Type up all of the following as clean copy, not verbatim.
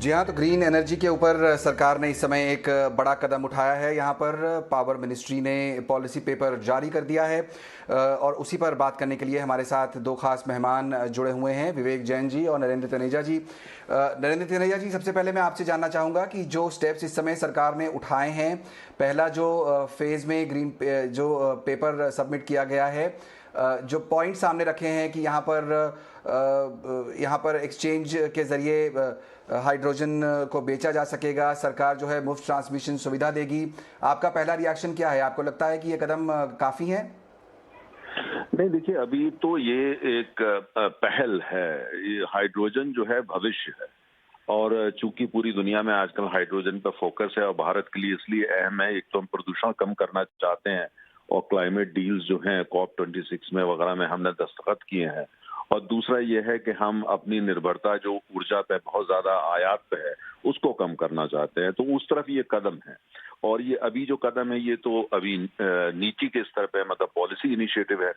जी हाँ, तो green energy के ऊपर सरकार ने इस समय एक बड़ा कदम उठाया है। यहाँ पर पावर मिनिस्ट्री ने पॉलिसी पेपर जारी कर दिया है और उसी पर बात करने के लिए हमारे साथ दो खास मेहमान जुड़े हुए हैं, विवेक जैन जी और नरेंद्र तनेजा जी। नरेंद्र तनेजा जी, सबसे पहले मैं आपसे जानना चाहूँगा कि जो स्टेप्स इस समय सरकार ने उठाए हैं, पहला जो फेज़ में ग्रीन जो पेपर सबमिट किया गया है, जो पॉइंट सामने रखे हैं कि यहाँ पर एक्सचेंज के ज़रिए हाइड्रोजन को बेचा जा सकेगा, सरकार जो है मुफ्त ट्रांसमिशन सुविधा देगी। आपका पहला रिएक्शन क्या है? आपको लगता है कि ये कदम काफ़ी है? नहीं, देखिए, अभी तो ये एक पहल है। ये हाइड्रोजन जो है भविष्य है और चूंकि पूरी दुनिया में आजकल हाइड्रोजन पर फोकस है और भारत के लिए इसलिए अहम है। एक तो हम प्रदूषण कम करना चाहते हैं और क्लाइमेट डील्स जो हैं COP26 में वगैरह में हमने दस्तखत किए हैं, और दूसरा ये है कि हम अपनी निर्भरता जो ऊर्जा पे बहुत ज्यादा आयात पे है उसको कम करना चाहते हैं। तो उस तरफ ये कदम है। और ये अभी जो कदम है ये तो अभी नीति के स्तर पे, मतलब पॉलिसी इनिशिएटिव है।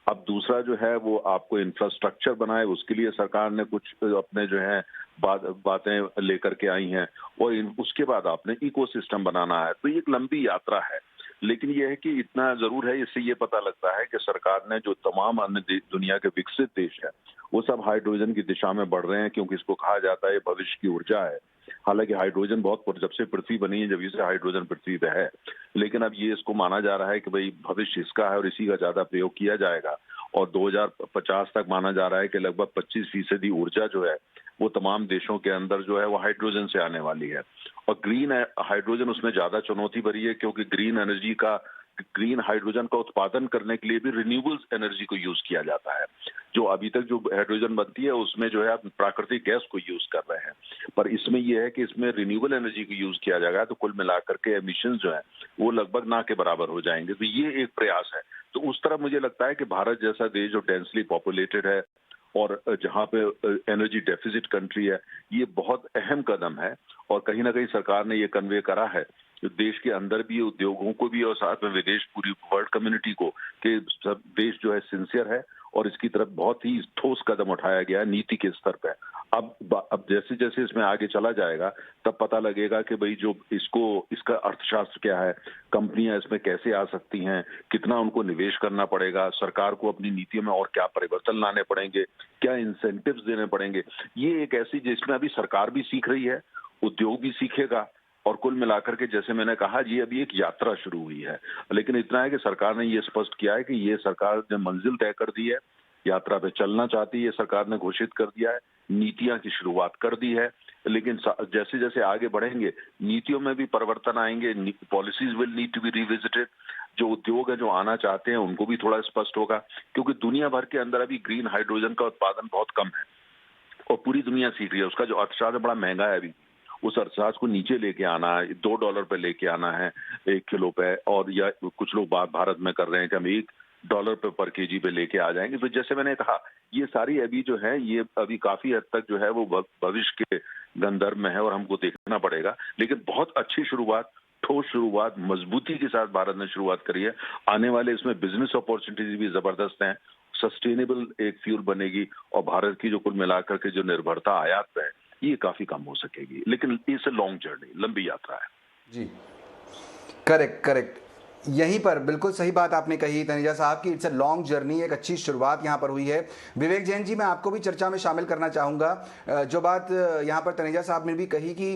अब दूसरा जो है वो आपको इंफ्रास्ट्रक्चर बनाए, उसके लिए सरकार ने कुछ अपने जो है बातें लेकर के आई हैं, और उसके बाद आपने इकोसिस्टम बनाना है। तो ये एक लंबी यात्रा है, लेकिन ये है कि इतना जरूर है, इससे ये पता लगता है कि सरकार ने जो तमाम अन्य दुनिया के विकसित देश है वो सब हाइड्रोजन की दिशा में बढ़ रहे हैं, क्योंकि इसको कहा जाता है भविष्य की ऊर्जा है। हालांकि हाइड्रोजन बहुत जब से पृथ्वी बनी है, जब से हाइड्रोजन पृथ्वी पे है, लेकिन अब ये इसको माना जा रहा है कि भाई भविष्य इसका है और इसी का ज्यादा प्रयोग किया जाएगा। और 2050 तक माना जा रहा है कि लगभग 25% ऊर्जा जो है वो तमाम देशों के अंदर जो है वो हाइड्रोजन से आने वाली है। और ग्रीन हाइड्रोजन उसमें ज्यादा चुनौती भरी है, क्योंकि ग्रीन हाइड्रोजन का उत्पादन करने के लिए भी रिन्यूएबल्स एनर्जी को यूज किया जाता है। जो अभी तक जो हाइड्रोजन बनती है उसमें जो है आप प्राकृतिक गैस को यूज कर रहे हैं, पर इसमें यह है कि इसमें रिन्यूएबल एनर्जी को यूज किया जाएगा, तो कुल मिलाकर के एमिशन जो है वो लगभग ना के बराबर हो जाएंगे। तो ये एक प्रयास है। तो उस तरफ मुझे लगता है कि भारत जैसा देश जो डेंसली पॉपुलेटेड है और जहाँ पे एनर्जी डेफिसिट कंट्री है, ये बहुत अहम कदम है। और कहीं ना कहीं सरकार ने ये कन्वे करा है जो देश के अंदर भी, उद्योगों को भी और साथ में विदेश, पूरी वर्ल्ड कम्युनिटी को, कि सब देश जो है सिंसियर है और इसकी तरफ बहुत ही ठोस कदम उठाया गया है नीति के स्तर पर। अब जैसे जैसे इसमें आगे चला जाएगा तब पता लगेगा कि भाई जो इसका अर्थशास्त्र क्या है, कंपनियां इसमें कैसे आ सकती हैं, कितना उनको निवेश करना पड़ेगा, सरकार को अपनी नीतियों में और क्या परिवर्तन लाने पड़ेंगे, क्या इंसेंटिव्स देने पड़ेंगे। ये एक ऐसी जिसमें अभी सरकार भी सीख रही है, उद्योग भी सीखेगा, और कुल मिलाकर के जैसे मैंने कहा ये अभी एक यात्रा शुरू हुई है। लेकिन इतना है कि सरकार ने ये स्पष्ट किया है कि ये सरकार ने मंजिल तय कर दी है, यात्रा पे चलना चाहती है, सरकार ने घोषित कर दिया है, नीतियां की शुरुआत कर दी है। लेकिन जैसे जैसे आगे बढ़ेंगे नीतियों में भी परिवर्तन आएंगे, policies will need to be revisited. जो उद्योग है जो आना चाहते हैं उनको भी थोड़ा स्पष्ट होगा, क्योंकि दुनिया भर के अंदर अभी ग्रीन हाइड्रोजन का उत्पादन बहुत कम है और पूरी दुनिया सीख रही है। उसका जो अर्थशास्त्र बड़ा महंगा है अभी, उस अर्थशास्त्र को नीचे लेके आना है, $2 पे लेके आना है 1 किलो पे, और या कुछ लोग बात भारत में कर रहे हैं कि हम $1 पे पर केजी पे लेके आ जाएंगे। तो जैसे मैंने कहा ये सारी अभी जो है ये अभी काफी हद तक जो है वो भविष्य के गंदर्भ में है और हमको देखना पड़ेगा। लेकिन बहुत अच्छी शुरुआत, ठोस शुरुआत, मजबूती के साथ भारत ने शुरुआत करी है। आने वाले इसमें बिजनेस अपॉर्चुनिटीज भी जबरदस्त हैं, सस्टेनेबल एक फ्यूल बनेगी और भारत की जो कुल मिलाकर के जो निर्भरता आयात पे है ये काफी कम हो सकेगी। लेकिन इट्स अ लॉन्ग जर्नी, लंबी यात्रा है। जी, करेक्ट करेक्ट। यहीं पर बिल्कुल सही बात आपने कही तनेजा साहब की इट्स अ लॉन्ग जर्नी, एक अच्छी शुरुआत यहाँ पर हुई है। विवेक जैन जी, मैं आपको भी चर्चा में शामिल करना चाहूँगा। जो बात यहाँ पर तनेजा साहब ने भी कही कि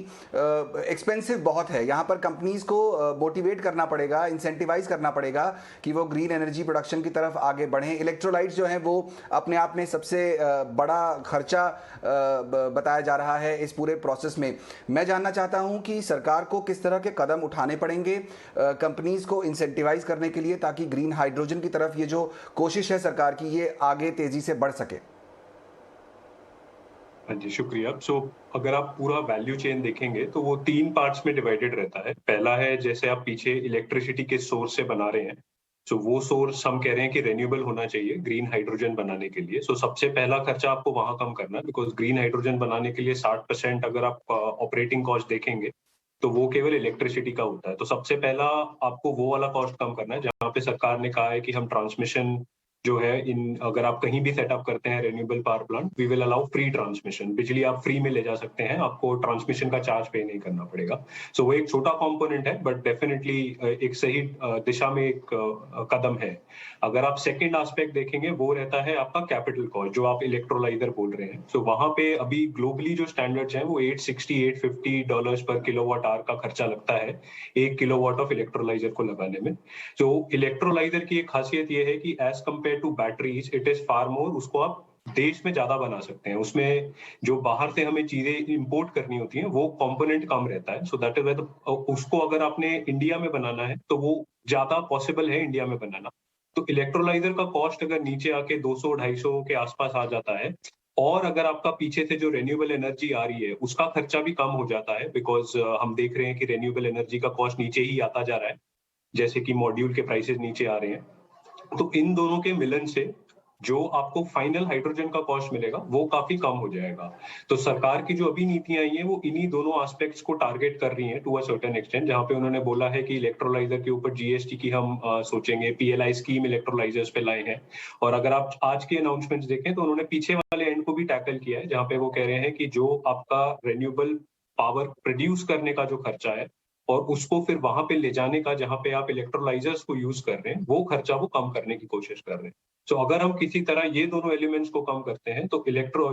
एक्सपेंसिव बहुत है, यहाँ पर कंपनीज को मोटिवेट करना पड़ेगा, इंसेंटिवाइज करना पड़ेगा कि वो ग्रीन एनर्जी प्रोडक्शन की तरफ आगे बढ़ें। इलेक्ट्रोलाइट्स जो हैं वो अपने आप में सबसे बड़ा खर्चा बताया जा रहा है इस पूरे प्रोसेस में। मैं जानना चाहता हूँ कि सरकार को किस तरह के कदम उठाने पड़ेंगे कंपनीज को इंसेंटिवाइज करने के लिए, ताकि ग्रीन हाइड्रोजन की तरफ ये जो कोशिश है सरकार की ये आगे तेजी से बढ़ सके। हाँ जी, शुक्रिया। अगर आप पूरा वैल्यू चेन देखेंगे तो वो 3 पार्ट्स में डिवाइडेड रहता है। पहला है जैसे आप पीछे इलेक्ट्रिसिटी के सोर्स से बना रहे हैं, वो सोर्स हम कह रहे हैं कि रिन्यूएबल होना चाहिए ग्रीन हाइड्रोजन बनाने के लिए। सबसे पहला खर्चा आपको वहां कम करना है, बिकॉज ग्रीन हाइड्रोजन बनाने के लिए 60% अगर आप ऑपरेटिंग कॉस्ट देखेंगे तो वो केवल इलेक्ट्रिसिटी का होता है। तो सबसे पहला आपको वो वाला कॉस्ट कम करना है, जहाँ पे सरकार ने कहा है कि हम ट्रांसमिशन जो है इन अगर आप कहीं भी सेटअप करते हैं renewable power plant, we will allow free transmission, बिजली आप फ्री में ले जा सकते हैं, आपको ट्रांसमिशन का चार्ज पे नहीं करना पड़ेगा। सो वो एक छोटा कंपोनेंट है, बट डेफिनेटली एक सही दिशा में एक कदम है। अगर आप सेकंड एस्पेक्ट देखेंगे, वो रहता है आपका कैपिटल कॉस्ट, जो आप इलेक्ट्रोलाइजर बोल रहे हैं। सो वहां पे अभी ग्लोबली जो स्टैंडर्ड्स हैं वो $850 पर किलोवाट आवर का खर्चा लगता है 1 किलोवाट ऑफ इलेक्ट्रोलाइजर को लगाने में। तो इलेक्ट्रोलाइजर की एक खासियत ये है कि as compare to batteries it is far more, उसको आप देश में ज्यादा बना सकते हैं। उसमें जो बाहर से हमें चीजें इंपोर्ट करनी होती हैं वो कंपोनेंट कम रहता है। सो दैट इज उसको अगर आपने इंडिया में बनाना है तो वो ज्यादा पॉसिबल है इंडिया में बनाना। तो इलेक्ट्रोलाइजर का कॉस्ट अगर नीचे आके 200-250 के आसपास आ जाता है, और अगर आपका पीछे से जो रेन्यूएबल एनर्जी आ रही है उसका खर्चा भी कम हो जाता है, बिकॉज हम देख रहे हैं कि रेन्यूएबल एनर्जी का कॉस्ट नीचे ही आता जा रहा है, जैसे कि मॉड्यूल के प्राइसेस नीचे आ रहे हैं। तो इन दोनों के मिलन से जो आपको फाइनल हाइड्रोजन का कॉस्ट मिलेगा वो काफी कम हो जाएगा। तो सरकार की जो अभी नीतियां आई हैं वो इन्हीं दोनों एस्पेक्ट्स को टारगेट कर रही हैं टू अ सर्टेन एक्सटेंट, जहां पे उन्होंने बोला है कि इलेक्ट्रोलाइजर के ऊपर जीएसटी की हम सोचेंगे, पीएलआई स्कीम इलेक्ट्रोलाइजर्स पे लाए हैं। और अगर आप आज के अनाउंसमेंट्स देखें तो उन्होंने पीछे वाले एंड को भी टैकल किया है, जहां पे वो कह रहे हैं कि जो आपका रेन्यूएबल पावर प्रोड्यूस करने का जो खर्चा है और उसको फिर वहां पे ले जाने का, जहां पे आप इलेक्ट्रोलाइजर्स को यूज कर रहे हैं, वो खर्चा वो कम करने की कोशिश कर रहे हैं। तो अगर हम किसी तरह ये दोनों एलिमेंट्स को कम करते हैं तो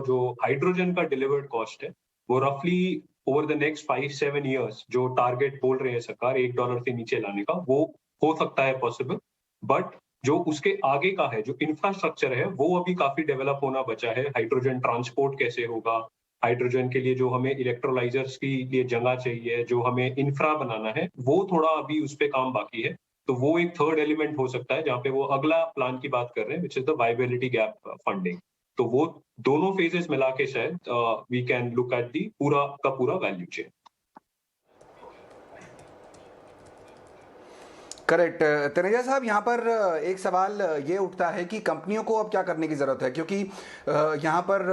जो हाइड्रोजन का डिलीवर्ड कॉस्ट है वो रफली ओवर द नेक्स्ट 5-7 ईयर्स, जो टारगेट बोल रहे हैं सरकार $1 से नीचे लाने का, वो हो सकता है पॉसिबल। बट जो उसके आगे का है, जो इंफ्रास्ट्रक्चर है, वो अभी काफी डेवलप होना बचा है। हाइड्रोजन ट्रांसपोर्ट कैसे होगा, हाइड्रोजन के लिए जो हमें इलेक्ट्रोलाइजर्स की लिए जगह चाहिए, जो हमें इंफ्रा बनाना है, वो थोड़ा अभी उस पे काम बाकी है। तो वो एक थर्ड एलिमेंट हो सकता है जहां पे वो अगला प्लान की बात कर रहे हैं, which is the viability gap funding. तो वो दोनों फेजेस मिला के शायद we can look at the पूरा का पूरा वैल्यू चेन। करेक्ट। तनेजा साहब, यहाँ पर एक सवाल ये उठता है कि कंपनियों को अब क्या करने की ज़रूरत है, क्योंकि यहाँ पर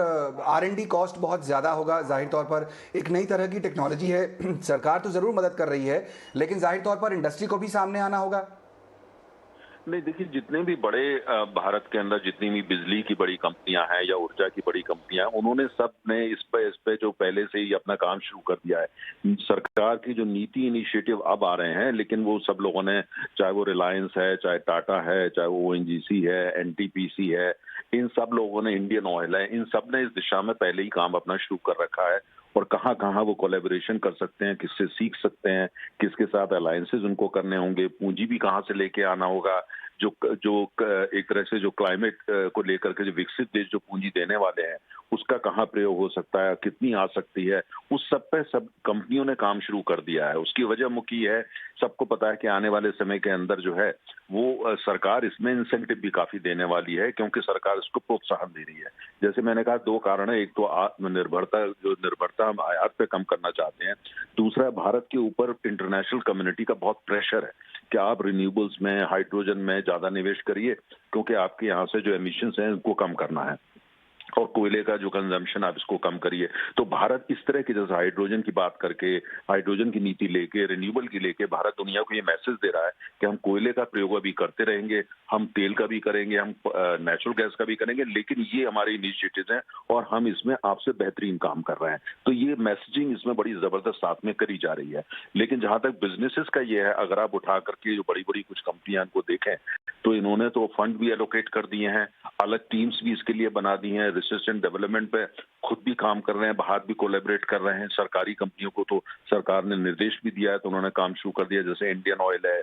R&D कॉस्ट बहुत ज़्यादा होगा। जाहिर तौर पर एक नई तरह की टेक्नोलॉजी है, सरकार तो ज़रूर मदद कर रही है, लेकिन जाहिर तौर पर इंडस्ट्री को भी सामने आना होगा। नहीं, देखिए, जितने भी बड़े भारत के अंदर जितनी भी बिजली की बड़ी कंपनियां हैं या ऊर्जा की बड़ी कंपनियां हैं, उन्होंने सब ने इस पे जो पहले से ही अपना काम शुरू कर दिया है। सरकार की जो नीति इनिशिएटिव अब आ रहे हैं, लेकिन वो सब लोगों ने, चाहे वो रिलायंस है, चाहे टाटा है, चाहे वो ONGC है, NTPC है, इन सब लोगों ने, इंडियन ऑयल है, इन सब ने इस दिशा में पहले ही काम अपना शुरू कर रखा है। और कहाँ कहाँ वो कोलैबोरेशन कर सकते हैं, किससे सीख सकते हैं, किसके साथ अलायंसेस उनको करने होंगे, पूंजी भी कहाँ से लेके आना होगा, जो जो एक तरह से जो क्लाइमेट को लेकर के जो विकसित देश जो पूंजी देने वाले हैं, उसका कहाँ प्रयोग हो सकता है, कितनी आ सकती है, उस सब पे सब कंपनियों ने काम शुरू कर दिया है। उसकी वजह मुख्य है, सबको पता है कि आने वाले समय के अंदर जो है वो सरकार इसमें इंसेंटिव भी काफी देने वाली है, क्योंकि सरकार इसको प्रोत्साहन दे रही है। जैसे मैंने कहा, दो कारण है, एक तो आत्मनिर्भरता, जो निर्भरता हम आयात पे कम करना चाहते हैं, दूसरा भारत के ऊपर इंटरनेशनल कम्युनिटी का बहुत प्रेशर है कि आप रिन्यूएबल्स में, हाइड्रोजन में ज्यादा निवेश करिए, क्योंकि आपके यहाँ से जो एमिशंस हैं उनको कम करना है, और कोयले का जो कंजम्पशन आप इसको कम करिए। तो भारत इस तरह की, जैसे हाइड्रोजन की बात करके, हाइड्रोजन की नीति लेके, रिन्यूएबल की लेके, भारत दुनिया को ये मैसेज दे रहा है कि हम कोयले का प्रयोग अभी करते रहेंगे, हम तेल का भी करेंगे, हम नेचुरल गैस का भी करेंगे, लेकिन ये हमारे इनिशिएटिव हैं और हम इसमें आपसे बेहतरीन काम कर रहे हैं। तो ये मैसेजिंग इसमें बड़ी जबरदस्त साथ में करी जा रही है। लेकिन जहां तक बिजनेसेस का ये है, अगर आप उठा करके जो बड़ी बड़ी कुछ कंपनियां को देखें, तो इन्होंने तो फंड भी एलोकेट कर दिए हैं, अलग टीम्स भी इसके लिए बना दी हैं, रिसर्च एंड डेवलपमेंट पे खुद भी काम कर रहे हैं, बाहर भी कोलैबोरेट कर रहे हैं। सरकारी कंपनियों को तो सरकार ने निर्देश भी दिया है, तो उन्होंने काम शुरू कर दिया, जैसे इंडियन ऑयल है,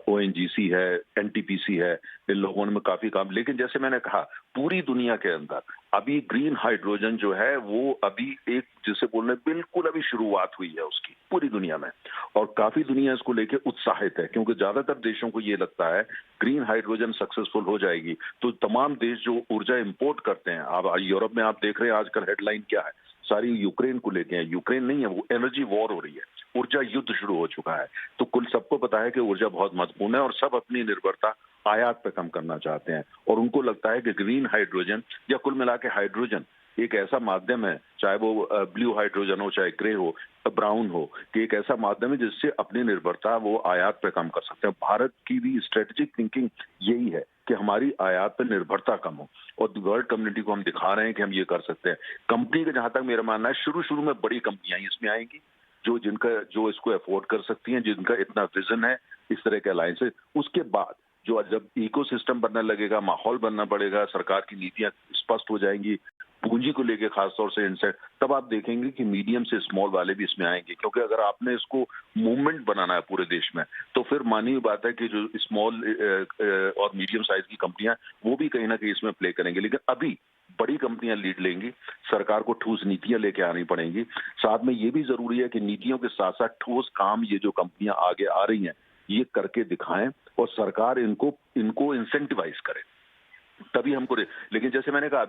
ONGC है, NTPC है, इन लोगों ने काफी काम। लेकिन जैसे मैंने कहा, पूरी दुनिया के अंदर अभी ग्रीन हाइड्रोजन जो है वो अभी एक, जिसे बोलने, बिल्कुल अभी शुरुआत हुई है उसकी पूरी दुनिया में, और काफी दुनिया इसको लेके उत्साहित है, क्योंकि ज्यादातर देशों को ये लगता है ग्रीन हाइड्रोजन सक्सेसफुल हो जाएगी तो तमाम देश जो ऊर्जा इंपोर्ट करते हैं, अब यूरोप में आप देख रहे हैं आजकल हेडलाइन क्या है, सारी यूक्रेन को लेके हैं। यूक्रेन नहीं है, वो एनर्जी वॉर हो रही है, ऊर्जा युद्ध शुरू हो चुका है। तो कुल सबको पता है कि ऊर्जा बहुत महत्वपूर्ण है और सब अपनी निर्भरता आयात पे कम करना चाहते हैं, और उनको लगता है कि ग्रीन हाइड्रोजन या कुल मिला के हाइड्रोजन एक ऐसा माध्यम है, चाहे वो ब्लू हाइड्रोजन हो, चाहे ग्रे हो, ब्राउन हो, कि एक ऐसा माध्यम है जिससे अपनी निर्भरता वो आयात पे कम कर सकते हैं। भारत की भी स्ट्रेटेजिक थिंकिंग यही है कि हमारी आयात पर निर्भरता कम हो, और वर्ल्ड कम्युनिटी को हम दिखा रहे हैं कि हम ये कर सकते हैं। कंपनी का जहां तक मेरा मानना है, शुरू में बड़ी कंपनियां इसमें आएंगी जो इसको अफोर्ड कर सकती हैं, जिनका इतना विजन है इस तरह के अलायंस। उसके बाद जब इकोसिस्टम बनने लगेगा, माहौल बनना पड़ेगा, सरकार की नीतियां स्पष्ट हो जाएंगी, पूंजी को लेके खासतौर से इनसे, तब आप देखेंगे कि मीडियम से स्मॉल वाले भी इसमें आएंगे। क्योंकि अगर आपने इसको मूवमेंट बनाना है पूरे देश में, तो फिर माननीय बात है कि जो स्मॉल और मीडियम साइज की कंपनियां, वो भी कहीं ना कहीं इसमें प्ले करेंगे। लेकिन अभी बड़ी कंपनियां लीड लेंगी, सरकार को ठोस नीतियां लेके आनी पड़ेंगी। साथ में ये भी जरूरी है कि नीतियों के साथ साथ ठोस काम ये जो कंपनियां आगे आ रही हैं ये करके दिखाएं, और सरकार इनको इंसेंटिवाइज करे, तभी हमको। लेकिन जैसे मैंने कहा,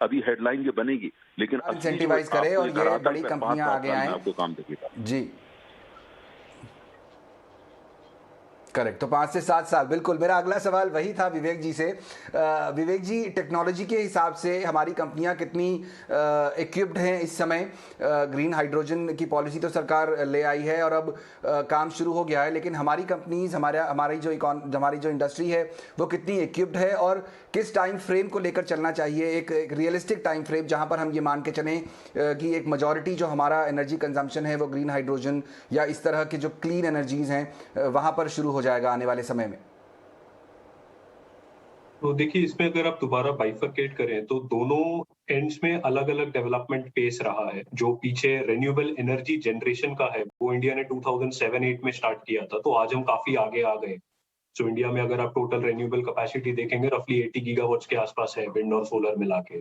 अभी हेडलाइन ये बनेगी, लेकिन इंसेंटिवाइज करे और ये बड़ी कंपनियां आगे आए, आपको काम देखेगा जी। करेक्ट। तो 5 से 7 साल, बिल्कुल। मेरा अगला सवाल वही था विवेक जी से। विवेक जी, टेक्नोलॉजी के हिसाब से हमारी कंपनियां कितनी इक्विप्ड हैं इस समय? ग्रीन हाइड्रोजन की पॉलिसी तो सरकार ले आई है और अब काम शुरू हो गया है, लेकिन हमारी कंपनीज, हमारी जो इंडस्ट्री है वो कितनी इक्विप्ड है, और किस टाइम फ्रेम को लेकर चलना चाहिए? एक रियलिस्टिक टाइम फ्रेम जहां पर हम ये मान के चलें कि एक मेजॉरिटी जो हमारा एनर्जी कंजम्पशन है वो ग्रीन हाइड्रोजन या इस तरह के जो क्लीन एनर्जीज हैं वहां पर शुरू हो जाएगा आने वाले समय में। तो देखिए, इसमें अगर आप दोबारा बाइफरकेट करें तो दोनों एंड्स में अलग अलग डेवलपमेंट पेस रहा है। जो पीछे रिन्यूएबल एनर्जी जनरेशन का है वो इंडिया ने 2007-8 में स्टार्ट किया था, तो आज हम काफी आगे आ गए। तो इंडिया में अगर आप टोटल रिन्यूएबल कैपेसिटी देखेंगे, रफली 80 गीगावाट्स के आसपास है, विंड और सोलर मिला के।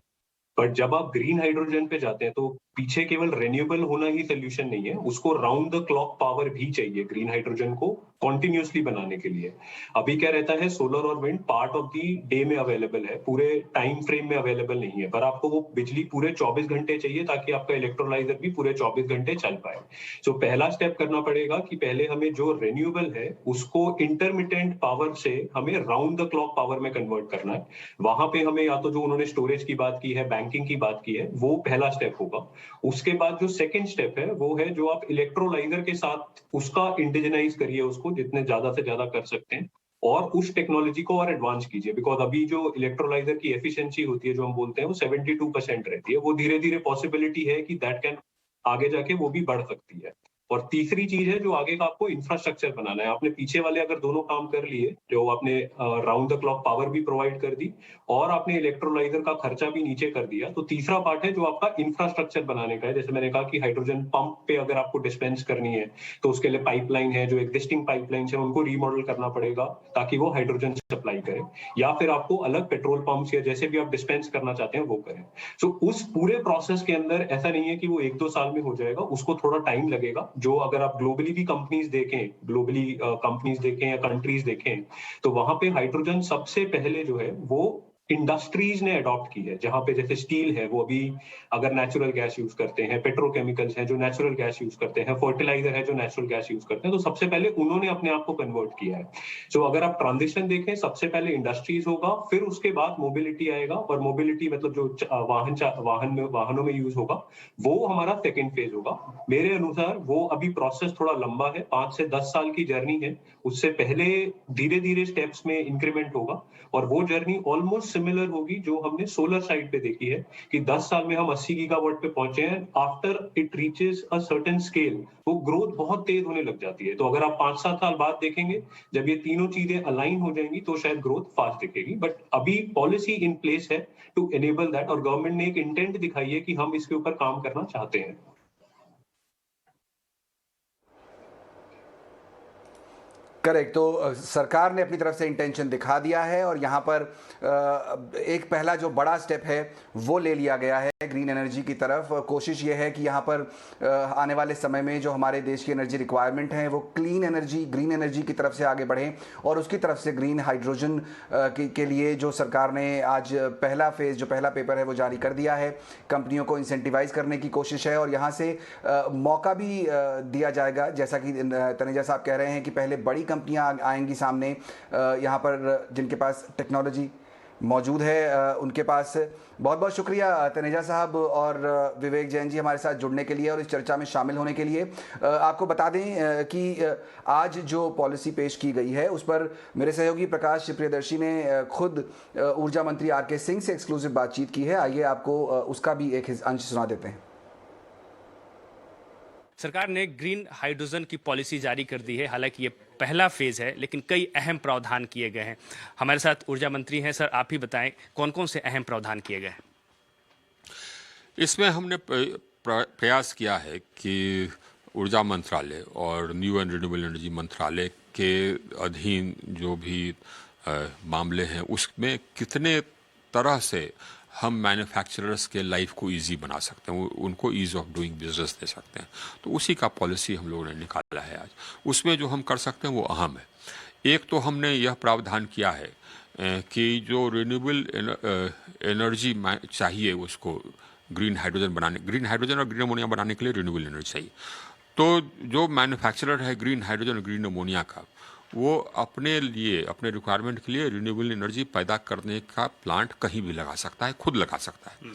बट जब आप ग्रीन हाइड्रोजन पे जाते हैं तो पीछे केवल रिन्यूएबल होना ही सोल्यूशन नहीं है, उसको राउंड द क्लॉक पावर भी चाहिए ग्रीन हाइड्रोजन को कॉन्टिन्यूसली बनाने के लिए। अभी क्या रहता है, सोलर और wind part of the day में अवेलेबल है, पूरे टाइम फ्रेम में अवेलेबल नहीं है, पर आपको वो बिजली पूरे 24 घंटे चाहिए ताकि आपका इलेक्ट्रोलाइजर भी पूरे 24 घंटे चल पाए। तो पहला स्टेप करना पड़ेगा कि पहले हमें जो रिन्यूएबल है उसको इंटरमिटेंट पावर से हमें राउंड द क्लॉक पावर में कन्वर्ट करना है। वहां पे हमें या तो जो उन्होंने स्टोरेज की बात की है, बैंकिंग की बात की है, वो पहला स्टेप होगा। उसके बाद जो सेकंड स्टेप है वो है जो आप इलेक्ट्रोलाइजर के साथ उसका इंडिजिनाइज करिए, उसको जितने ज्यादा से ज्यादा कर सकते हैं, और उस टेक्नोलॉजी को और एडवांस कीजिए। बिकॉज अभी जो इलेक्ट्रोलाइजर की एफिशिएंसी होती है जो हम बोलते हैं वो 72% रहती है, वो धीरे धीरे पॉसिबिलिटी है कि दैट कैन आगे जाके वो भी बढ़ सकती है। और तीसरी चीज है जो आगे का आपको इंफ्रास्ट्रक्चर बनाना है। आपने पीछे वाले अगर दोनों काम कर लिए, जो आपने राउंड द क्लॉक पावर भी प्रोवाइड कर दी और आपने इलेक्ट्रोलाइजर का खर्चा भी नीचे कर दिया, तो तीसरा पार्ट है जो आपका इंफ्रास्ट्रक्चर बनाने का है। जैसे मैंने कहा कि हाइड्रोजन पंप पे अगर आपको डिस्पेंस करनी है तो उसके लिए पाइपलाइन है, जो एग्जिस्टिंग पाइपलाइन है उनको रीमॉडल करना पड़ेगा ताकि वो हाइड्रोजन सप्लाई करे, या फिर आपको अलग पेट्रोल पंप्स या जैसे भी आप डिस्पेंस करना चाहते हैं वो करें। सो उस पूरे प्रोसेस के अंदर ऐसा नहीं है कि वो 1-2 साल में हो जाएगा, उसको थोड़ा टाइम लगेगा। जो अगर आप ग्लोबली भी कंपनीज देखें या कंट्रीज देखें, तो वहां पे हाइड्रोजन सबसे पहले जो है वो इंडस्ट्रीज ने अडॉप्ट की है। जहां पे जैसे स्टील है वो अभी अगर नेचुरल गैस यूज करते हैं, पेट्रोकेमिकल्स हैं जो नेचुरल गैस यूज करते हैं, फर्टिलाइजर है जो नेचुरल गैस यूज करते हैं, तो सबसे पहले उन्होंने अपने आप को कन्वर्ट किया है। सो अगर आप ट्रांजिशन देखें, सबसे पहले इंडस्ट्रीज होगा, फिर उसके बाद मोबिलिटी आएगा, और मोबिलिटी मतलब जो वाहनों में यूज होगा वो हमारा सेकेंड फेज होगा। मेरे अनुसार वो अभी प्रोसेस थोड़ा लंबा है, 5 से 10 साल की जर्नी है। उससे पहले धीरे धीरे स्टेप्स में इंक्रीमेंट होगा, और वो जर्नी ऑलमोस्ट सिमिलर होगी जो हमने सोलर साइड पे देखी है कि 10 साल में हम 80 गीगावाट पे पहुंचे हैं। After it reaches a certain scale वो ग्रोथ बहुत तेज होने लग जाती है। तो अगर आप 5-7 साल बाद देखेंगे, जब ये तीनों चीजें अलाइन हो जाएंगी तो शायद ग्रोथ फास्ट दिखेगी। बट अभी पॉलिसी इन प्लेस है टू एनेबल दैट, और गवर्नमेंट ने एक इंटेंट दिखाई है कि हम इसके ऊपर काम करना चाहते हैं। करेक्ट। तो सरकार ने अपनी तरफ से इंटेंशन दिखा दिया है और यहाँ पर एक पहला जो बड़ा स्टेप है वो ले लिया गया है ग्रीन एनर्जी की तरफ। कोशिश ये है कि यहाँ पर आने वाले समय में जो हमारे देश की एनर्जी रिक्वायरमेंट है वो क्लीन एनर्जी, ग्रीन एनर्जी की तरफ से आगे बढ़ें, और उसकी तरफ से ग्रीन हाइड्रोजन के लिए जो सरकार ने आज पहला फेज, जो पहला पेपर है वो जारी कर दिया है। कंपनियों को इंसेंटिवाइज करने की कोशिश है और यहाँ से मौका भी दिया जाएगा, जैसा कि तनेजा साहब कह रहे हैं कि पहले बड़ी कंपनियां आएंगी सामने यहाँ पर जिनके पास टेक्नोलॉजी मौजूद है उनके पास। बहुत बहुत शुक्रिया तनेजा साहब और विवेक जैन जी हमारे साथ जुड़ने के लिए और इस चर्चा में शामिल होने के लिए। आपको बता दें कि आज जो पॉलिसी पेश की गई है उस पर मेरे सहयोगी प्रकाश प्रियदर्शी ने खुद ऊर्जा मंत्री आर के सिंह से एक्सक्लूसिव बातचीत की है। आइए आपको उसका भी एक अंश सुना देते हैं। सरकार ने ग्रीन हाइड्रोजन की पॉलिसी जारी कर दी है। हालांकि ये पहला फेज है, लेकिन कई अहम प्रावधान किए गए हैं। हमारे साथ ऊर्जा मंत्री हैं। सर, आप ही बताएं कौन कौन से अहम प्रावधान किए गए हैं? इसमें हमने प्रयास किया है कि ऊर्जा मंत्रालय और न्यू एंड रिन्यूएबल एनर्जी मंत्रालय के अधीन जो भी मामले हैं उसमें कितने तरह से हम मैन्युफैक्चरर्स के लाइफ को इजी बना सकते हैं, उनको ईज ऑफ डूइंग बिजनेस दे सकते हैं। तो उसी का पॉलिसी हम लोगों ने निकाला है आज। उसमें जो हम कर सकते हैं वो अहम है। एक तो हमने यह प्रावधान किया है कि जो रिन्यूएबल एनर्जी चाहिए उसको ग्रीन हाइड्रोजन और ग्रीन अमोनिया बनाने के लिए रिन्यूएबल एनर्जी चाहिए। तो जो मैन्युफैक्चरर है ग्रीन हाइड्रोजन और ग्रीन अमोनिया का, वो अपने लिए, अपने रिक्वायरमेंट के लिए रिन्यूएबल एनर्जी पैदा करने का प्लांट कहीं भी लगा सकता है, खुद लगा सकता है।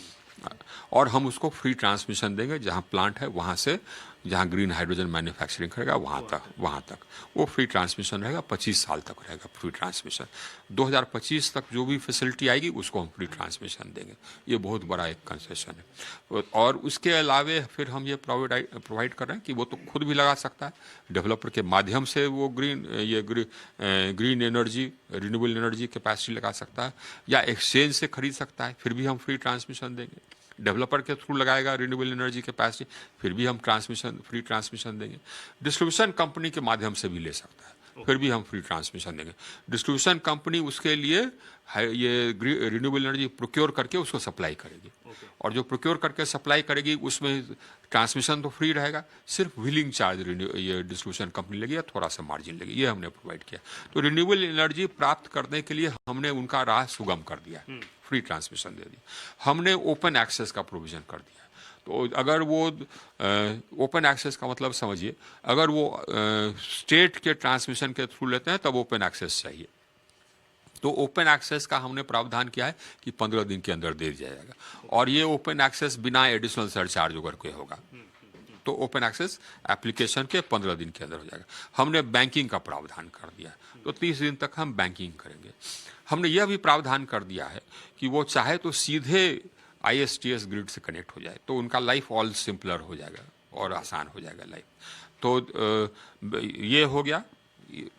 और हम उसको फ्री ट्रांसमिशन देंगे, जहां प्लांट है वहां से जहां ग्रीन हाइड्रोजन मैन्युफैक्चरिंग करेगा वहां तक वो फ्री ट्रांसमिशन रहेगा। 25 साल तक रहेगा फ्री ट्रांसमिशन। 2025 तक जो भी फैसिलिटी आएगी उसको हम फ्री ट्रांसमिशन देंगे। ये बहुत बड़ा एक कंसेशन है। और उसके अलावे फिर हम ये प्रोवाइड कर रहे हैं कि वो तो खुद भी लगा सकता है, डेवलपर के माध्यम से वो green energy, renewable energy capacity लगा सकता है, या एक्सचेंज से खरीद सकता है, फिर भी हम फ्री ट्रांसमिशन देंगे। डेवलपर के थ्रू लगाएगा रिन्यूएबल एनर्जी कैपेसिटी, फिर भी हम फ्री ट्रांसमिशन देंगे। डिस्ट्रीब्यूशन कंपनी के माध्यम से भी ले सकता है, फिर भी हम फ्री ट्रांसमिशन देंगे। डिस्ट्रीब्यूशन कंपनी उसके लिए ये रिन्यूएबल एनर्जी प्रोक्योर करके उसको सप्लाई करेगी। और जो प्रोक्योर करके सप्लाई करेगी उसमें ट्रांसमिशन तो फ्री रहेगा, सिर्फ व्हीलिंग चार्ज ये डिस्ट्रीब्यूशन कंपनी लेगी या थोड़ा सा मार्जिन लेगी, ये हमने प्रोवाइड किया। तो रिन्यूएबल एनर्जी प्राप्त करने के लिए हमने उनका राह सुगम कर दिया, फ्री ट्रांसमिशन दे दी। हमने ओपन एक्सेस का प्रोविजन कर दिया। तो अगर वो ओपन एक्सेस का मतलब समझिए, अगर वो स्टेट के ट्रांसमिशन के थ्रू लेते हैं तब ओपन एक्सेस चाहिए। तो ओपन एक्सेस का हमने प्रावधान किया है कि 15 दिन के अंदर दे दिया जाएगा। और ये ओपन एक्सेस बिना एडिशनल सरचार्ज होकर के होगा। तो ओपन एक्सेस एप्लीकेशन के 15 दिन के अंदर हो जाएगा। हमने बैंकिंग का प्रावधान कर दिया, तो 30 दिन तक हम बैंकिंग करेंगे। हमने यह भी प्रावधान कर दिया है कि वो चाहे तो सीधे ISTS ग्रिड से कनेक्ट हो जाए, तो उनका लाइफ ऑल सिंपलर हो जाएगा और आसान हो जाएगा लाइफ। तो ये हो गया,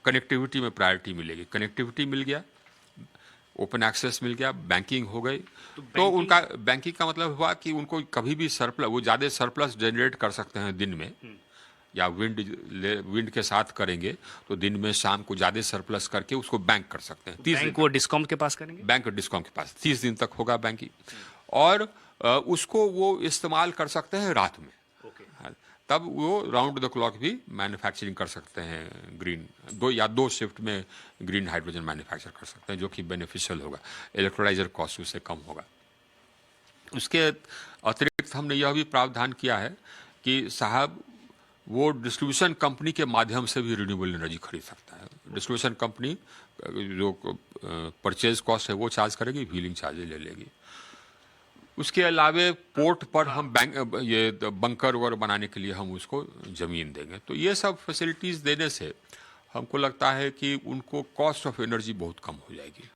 कनेक्टिविटी में प्रायोरिटी मिलेगी। कनेक्टिविटी मिल गया, ओपन एक्सेस मिल गया, बैंकिंग हो गई। तो उनका बैंकिंग का मतलब हुआ कि उनको कभी भी सरप्लस, वो ज़्यादा सरप्लस जनरेट कर सकते हैं दिन में, या विंड के साथ करेंगे तो दिन में शाम को ज़्यादा सरप्लस करके उसको बैंक कर सकते हैं। 30 दिन को डिस्कॉम के पास करेंगे, बैंक डिस्कॉम के पास 30 दिन तक होगा बैंकिंग। और उसको वो इस्तेमाल कर सकते हैं रात में। तब वो राउंड द क्लॉक भी मैन्युफैक्चरिंग कर सकते हैं, ग्रीन दो शिफ्ट में ग्रीन हाइड्रोजन मैन्युफैक्चर कर सकते हैं, जो कि बेनिफिशियल होगा। इलेक्ट्रोलाइजर कॉस्ट उससे कम होगा। उसके अतिरिक्त हमने यह भी प्रावधान किया है कि साहब वो डिस्ट्रीब्यूशन कंपनी के माध्यम से भी रिन्यूएबल एनर्जी खरीद सकता है। डिस्ट्रीब्यूशन कंपनी जो परचेज कॉस्ट है वो चार्ज करेगी, व्हीलिंग चार्जेज ले लेगी। उसके अलावे पोर्ट पर हम ये बंकर वगैरह बनाने के लिए हम उसको ज़मीन देंगे। तो ये सब फैसिलिटीज़ देने से हमको लगता है कि उनको कॉस्ट ऑफ एनर्जी बहुत कम हो जाएगी।